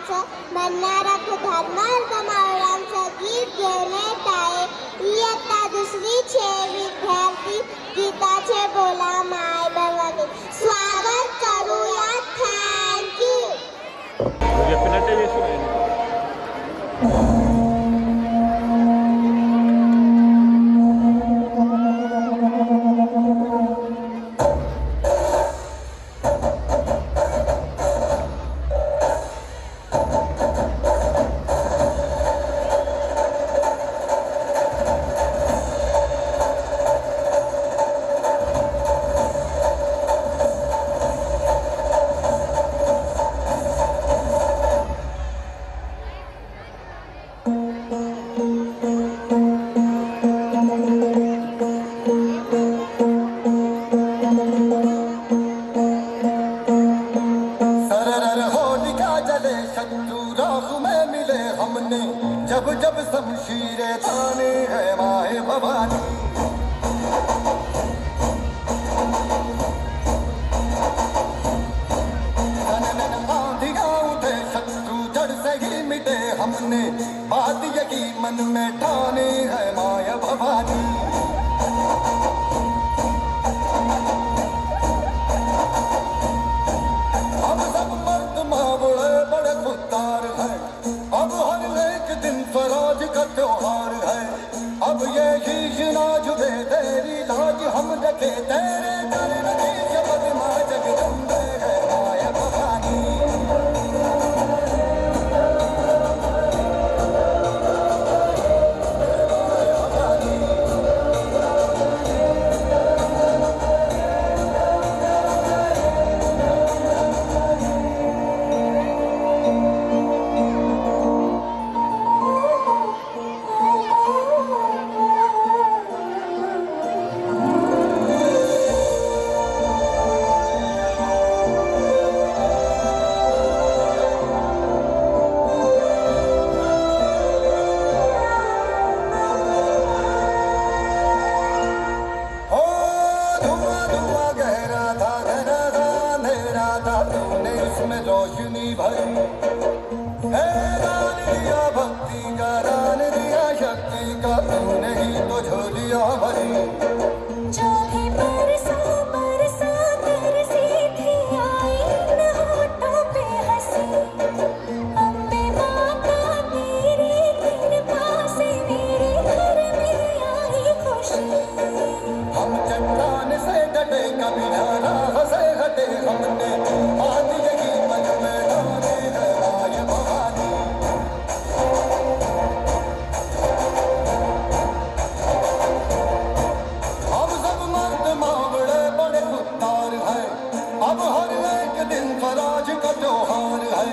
मावळ्यांचं म्हणणारा धर्मार्थ मावळ्यांचं गीत घेण्यात आहे. इयत्ता दुसरीचे विद्यार्थी गीताचे बोला माय भवानी. स्वागत करूया. थँक्यू. हमने जब जब शमशीरें ताने है माए भवानी. आंधियां उठे शत्रु जड़ से ही मिटे हमने बात यही मन में ठाने है माया भवानी. अब सब मर्द मावड़े बड़े खुददार हैं. अब हर एक दिन स्वराज का त्योहार है. अब ये शीश ना झुके तेरी लाज हम रखे तेरे दर लगे शब्द माँ जगदम्बे है माया भवानी. तूने इसमें रोशनी भरी है. दान दिया भक्ति का, दान दिया शक्ति का, तूने ही तो झोलियां भरी. जो भी बरसा बरसा तरसी थी आई न होठों पे हंसी. अम्बे माता तेरी कृपा से मेरे घर में आई खुशी. हम चट्टान से डटे कभी राह से हटे हमने बात यही मन में ठाने है माया भवानी. अब सब मर्द मावड़े बड़े खुददार हैं. अब हर एक दिन स्वराज का त्योहार है.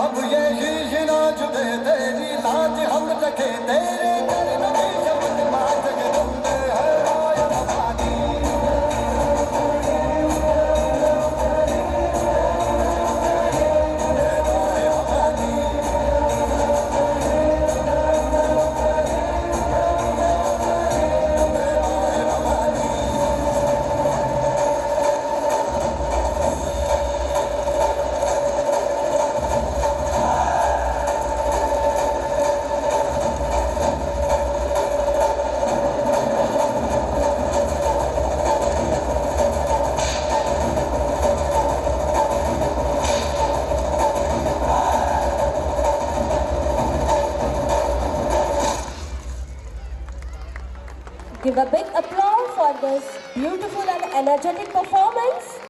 अब ये शीश ना झुके तेरी लाज हम रखे तेरे घर लगे शब्द माँ जगदम्बे है माया Bhavani. Give a big applause for this beautiful and energetic performance.